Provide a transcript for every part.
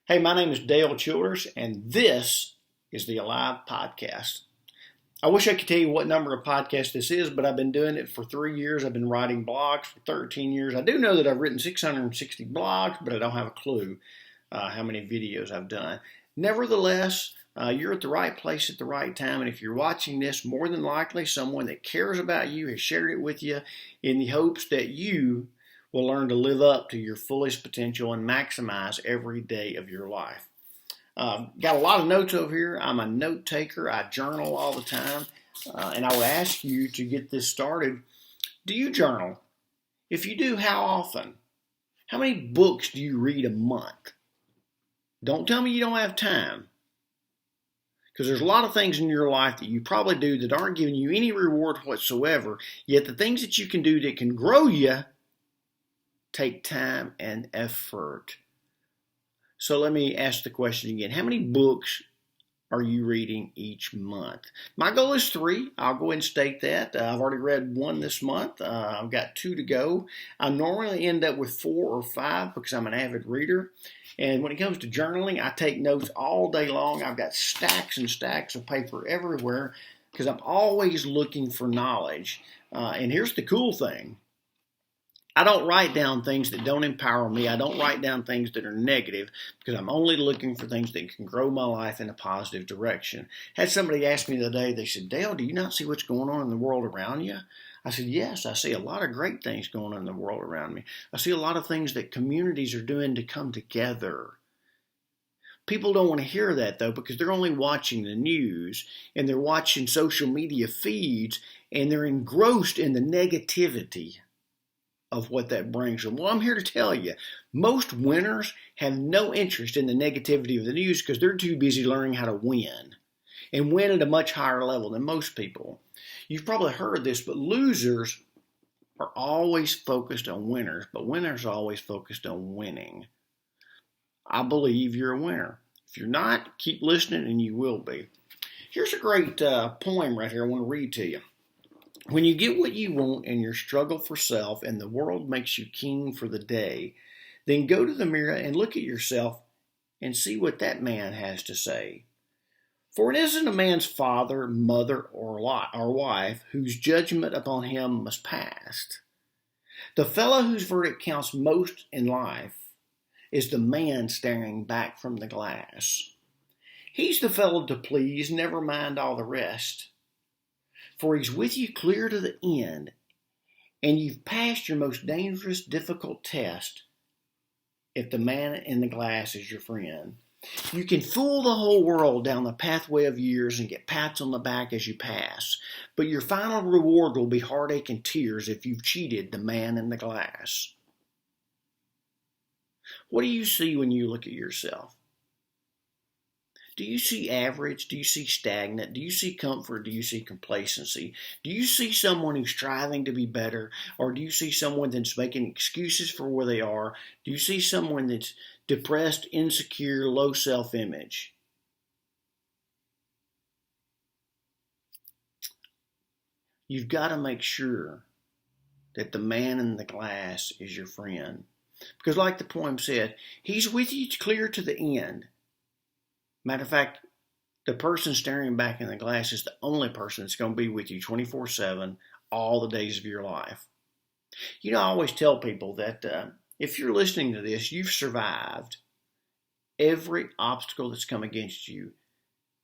Hey, my name is Dale Childers, and this is the Alive Podcast. I wish I could tell you what number of podcasts this is, but I've been doing it for 3 years. I've been writing blogs for 13 years. I do know that I've written 660 blogs, but I don't have a clue how many videos I've done. Nevertheless, you're at the right place at the right time, and if you're watching this, more than likely someone that cares about you has shared it with you in the hopes that you will learn to live up to your fullest potential and maximize every day of your life. Got a lot of notes over here. I'm a note taker. I journal all the time. And I would ask you to get this started. Do you journal? If you do, how often? How many books do you read a month? Don't tell me you don't have time. Because there's a lot of things in your life that you probably do that aren't giving you any reward whatsoever. Yet the things that you can do that can grow you take time and effort. So let me ask the question again. How many books are you reading each month? My goal is 3. I'll go ahead and state that. I've already read 1 this month. I've got 2 to go. I normally end up with 4 or 5 because I'm an avid reader. And when it comes to journaling, I take notes all day long. I've got stacks and stacks of paper everywhere because I'm always looking for knowledge. And here's the cool thing. I don't write down things that don't empower me. I don't write down things that are negative because I'm only looking for things that can grow my life in a positive direction. Had somebody ask me the other day, they said, Dale, do you not see what's going on in the world around you? I said, yes, I see a lot of great things going on in the world around me. I see a lot of things that communities are doing to come together. People don't want to hear that, though, because they're only watching the news and they're watching social media feeds and they're engrossed in the negativity of what that brings them. Well, I'm here to tell you, most winners have no interest in the negativity of the news because they're too busy learning how to win and win at a much higher level than most people. You've probably heard this, but losers are always focused on winners, but winners are always focused on winning. I believe you're a winner. If you're not, keep listening and you will be. Here's a great poem right here I want to read to you. When you get what you want in your struggle for self and the world makes you king for the day, then go to the mirror and look at yourself and see what that man has to say. For it isn't a man's father, mother, or wife whose judgment upon him must pass. The fellow whose verdict counts most in life is the man staring back from the glass. He's the fellow to please, never mind all the rest. For he's with you clear to the end, and you've passed your most dangerous, difficult test if the man in the glass is your friend. You can fool the whole world down the pathway of years and get pats on the back as you pass, but your final reward will be heartache and tears if you've cheated the man in the glass. What do you see when you look at yourself? Do you see average? Do you see stagnant? Do you see comfort? Do you see complacency? Do you see someone who's striving to be better? Or do you see someone that's making excuses for where they are? Do you see someone that's depressed, insecure, low self-image? You've got to make sure that the man in the glass is your friend. Because like the poem said, he's with you clear to the end. Matter of fact, the person staring back in the glass is the only person that's going to be with you 24/7 all the days of your life. You know, I always tell people that if you're listening to this, you've survived every obstacle that's come against you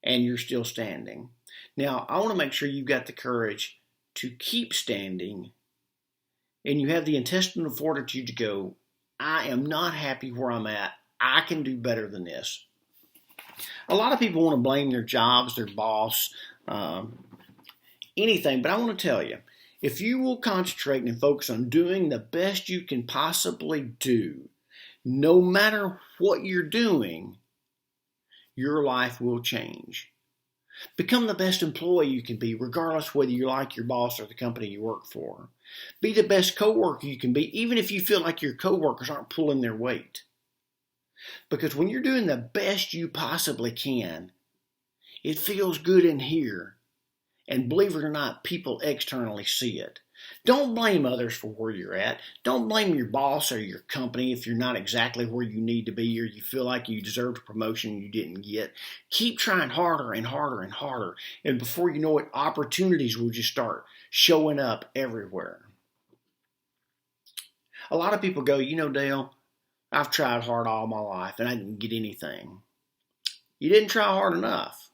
and you're still standing. Now, I want to make sure you've got the courage to keep standing and you have the intestinal fortitude to go, I am not happy where I'm at. I can do better than this. A lot of people want to blame their jobs, their boss, anything. But I want to tell you, if you will concentrate and focus on doing the best you can possibly do, no matter what you're doing, your life will change. Become the best employee you can be, regardless whether you like your boss or the company you work for. Be the best coworker you can be, even if you feel like your coworkers aren't pulling their weight. Because when you're doing the best you possibly can, it feels good in here. And believe it or not, people externally see it. Don't blame others for where you're at. Don't blame your boss or your company if you're not exactly where you need to be or you feel like you deserved a promotion you didn't get. Keep trying harder and harder and harder. And before you know it, opportunities will just start showing up everywhere. A lot of people go, Dale, I've tried hard all my life and I didn't get anything. You didn't try hard enough.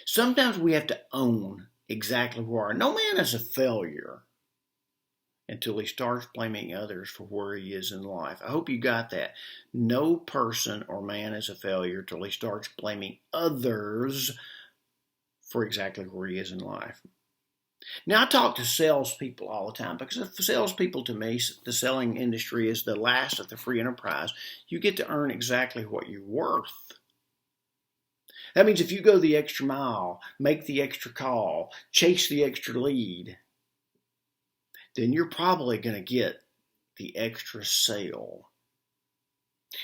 Sometimes we have to own exactly where we are. No man is a failure until he starts blaming others for where he is in life. I hope you got that. No person or man is a failure until he starts blaming others for exactly where he is in life. Now, I talk to salespeople all the time because salespeople, to me, the selling industry is the last of the free enterprise. You get to earn exactly what you're worth. That means if you go the extra mile, make the extra call, chase the extra lead, then you're probably going to get the extra sale.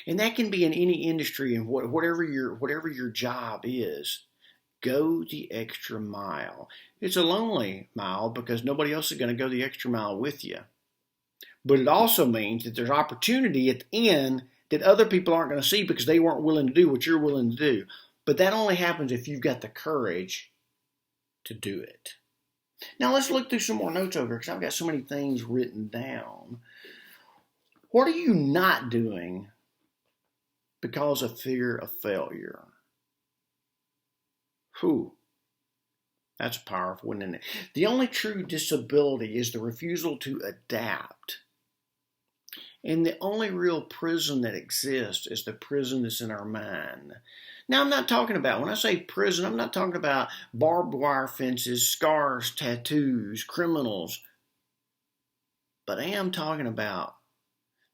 And that can be in any industry and whatever your job is. Go the extra mile. It's a lonely mile because nobody else is going to go the extra mile with you. But it also means that there's opportunity at the end that other people aren't going to see because they weren't willing to do what you're willing to do. But that only happens if you've got the courage to do it. Now let's look through some more notes over because I've got so many things written down. What are you not doing because of fear of failure? Whew. That's a powerful one, isn't it? The only true disability is the refusal to adapt. And the only real prison that exists is the prison that's in our mind. Now, I'm not talking about, when I say prison, I'm not talking about barbed wire fences, scars, tattoos, criminals. But I am talking about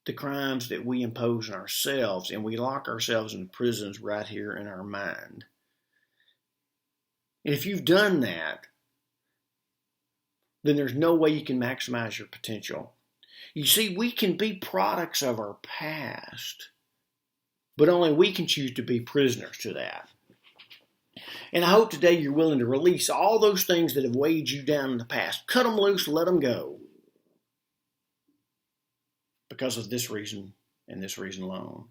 the crimes that we impose on ourselves, and we lock ourselves in prisons right here in our mind. And if you've done that, then there's no way you can maximize your potential. You see, we can be products of our past, but only we can choose to be prisoners to that. And I hope today you're willing to release all those things that have weighed you down in the past. Cut them loose, let them go. Because of this reason and this reason alone.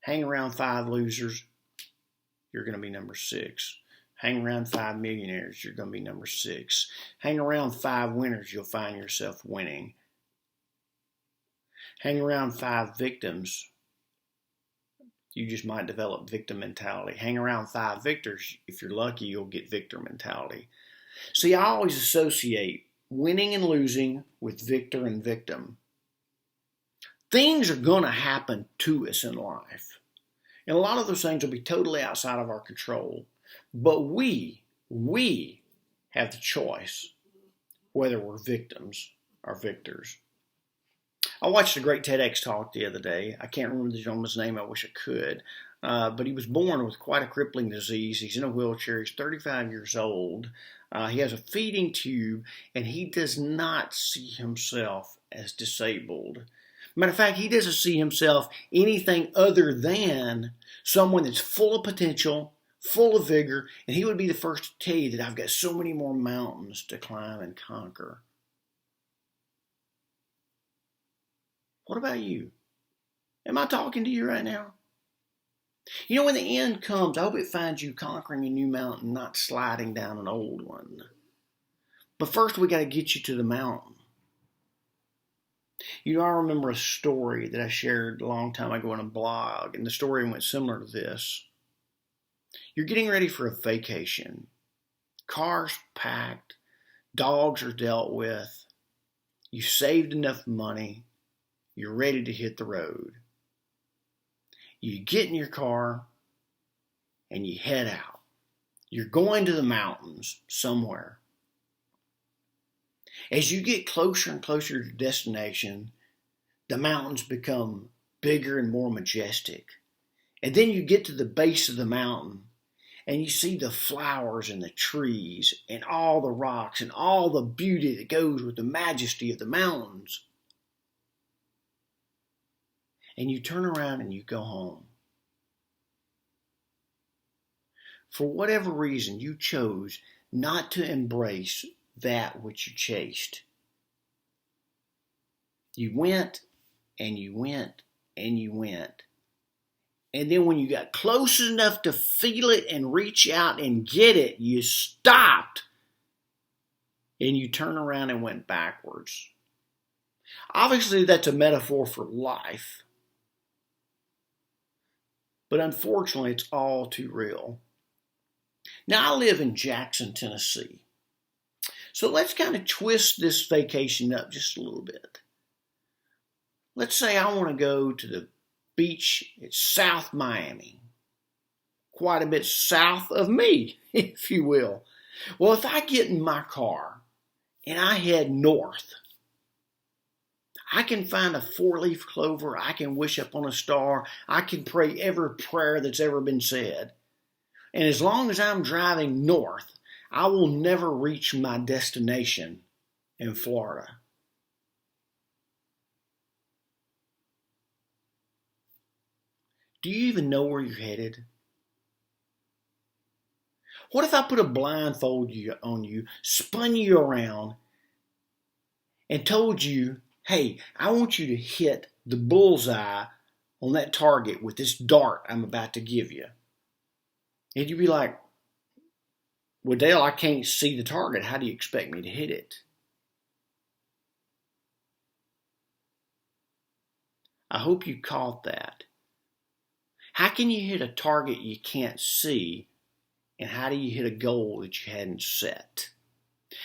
Hang around 5 losers, you're going to be number 6. Hang around 5 millionaires, you're going to be number 6. Hang around 5 winners, you'll find yourself winning. Hang around 5 victims, you just might develop victim mentality. Hang around 5 victors, if you're lucky, you'll get victor mentality. See, I always associate winning and losing with victor and victim. Things are going to happen to us in life. And a lot of those things will be totally outside of our control. But we have the choice whether we're victims or victors. I watched a great TEDx talk the other day. I can't remember the gentleman's name. I wish I could. But he was born with quite a crippling disease. He's in a wheelchair. He's 35 years old. He has a feeding tube, and he does not see himself as disabled. Matter of fact, he doesn't see himself anything other than someone that's full of potential, full of vigor, and he would be the first to tell you that I've got so many more mountains to climb and conquer. What about you? Am I talking to you right now? You know, when the end comes, I hope it finds you conquering a new mountain, not sliding down an old one. But first, we got to get you to the mountain. You know, I remember a story that I shared a long time ago on a blog, and the story went similar to this. You're getting ready for a vacation. Cars packed, dogs are dealt with, you saved enough money, you're ready to hit the road. You get in your car and you head out. You're going to the mountains somewhere. As you get closer and closer to your destination, the mountains become bigger and more majestic. And then you get to the base of the mountain and you see the flowers and the trees and all the rocks and all the beauty that goes with the majesty of the mountains. And you turn around and you go home. For whatever reason, you chose not to embrace that which you chased. You went and you went and you went. And then when you got close enough to feel it and reach out and get it, you stopped and you turned around and went backwards. Obviously, that's a metaphor for life. But unfortunately, it's all too real. Now, I live in Jackson, Tennessee. So let's kind of twist this vacation up just a little bit. Let's say I want to go to the beach at South Miami. Quite a bit south of me, if you will. Well, if I get in my car and I head north, I can find a 4-leaf clover. I can wish up on a star. I can pray every prayer that's ever been said. And as long as I'm driving north, I will never reach my destination in Florida. Do you even know where you're headed? What if I put a blindfold on you, spun you around, and told you, hey, I want you to hit the bullseye on that target with this dart I'm about to give you? And you'd be like, well, Dale, I can't see the target. How do you expect me to hit it? I hope you caught that. How can you hit a target you can't see? And how do you hit a goal that you hadn't set?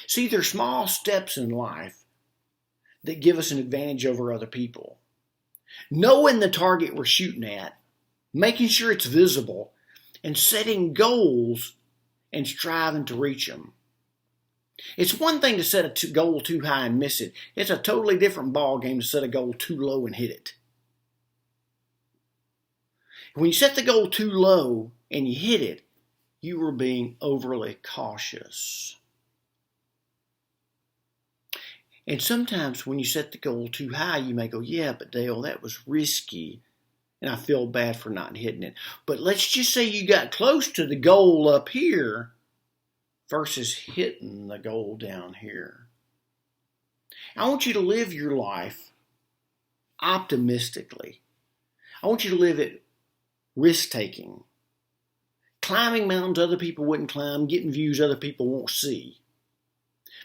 See, there's small steps in life that give us an advantage over other people. Knowing the target we're shooting at, making sure it's visible, and setting goals and striving to reach them. It's one thing to set a goal too high and miss it. It's a totally different ball game to set a goal too low and hit it. When you set the goal too low and you hit it, you were being overly cautious. And sometimes when you set the goal too high, you may go, yeah, but Dale, that was risky, and I feel bad for not hitting it. But let's just say you got close to the goal up here versus hitting the goal down here. I want you to live your life optimistically. I want you to live it risk-taking. Climbing mountains other people wouldn't climb, getting views other people won't see.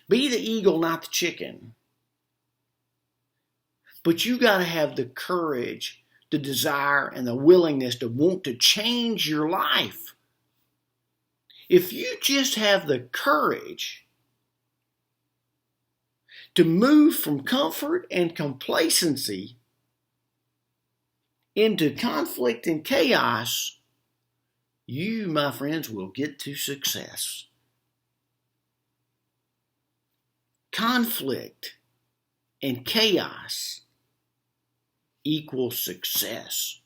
Be the eagle, not the chicken. But you got to have the courage, the desire, and the willingness to want to change your life. If you just have the courage to move from comfort and complacency into conflict and chaos, you, my friends, will get to success. Conflict and chaos equals success.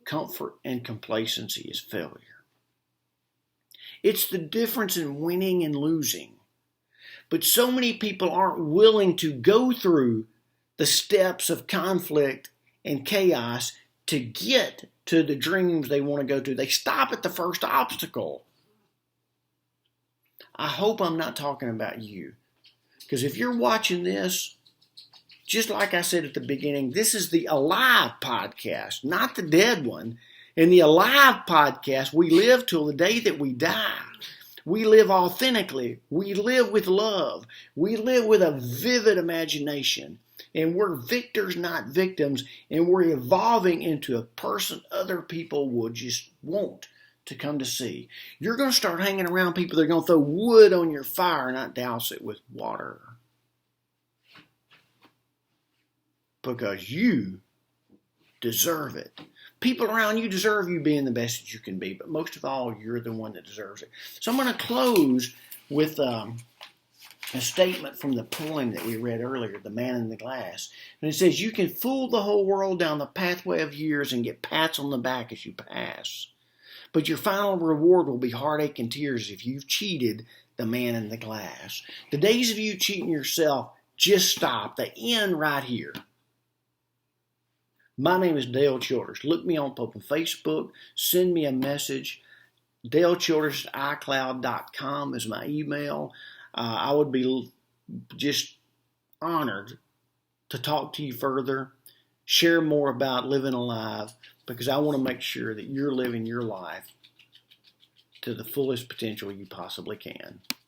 Comfort and complacency is failure. It's the difference in winning and losing. But so many people aren't willing to go through the steps of conflict and chaos to get to the dreams they want to go to. They stop at the first obstacle. I hope I'm not talking about you. Because if you're watching this, just like I said at the beginning, this is the Alive podcast, not the dead one. In the Alive podcast, we live till the day that we die. We live authentically. We live with love. We live with a vivid imagination. And we're victors, not victims. And we're evolving into a person other people would just want to come to see. You're going to start hanging around people that are going to throw wood on your fire, not douse it with water. Because you deserve it. People around you deserve you being the best that you can be, but most of all, you're the one that deserves it. So I'm going to close with a statement from the poem that we read earlier, The Man in the Glass. And it says, you can fool the whole world down the pathway of years and get pats on the back as you pass. But your final reward will be heartache and tears if you've cheated the man in the glass. The days of you cheating yourself just stop. They end right here. My name is Dale Childers. Look me up on Facebook. Send me a message. DaleChildress@iCloud.com is my email. I would be just honored to talk to you further, share more about living alive, because I want to make sure that you're living your life to the fullest potential you possibly can.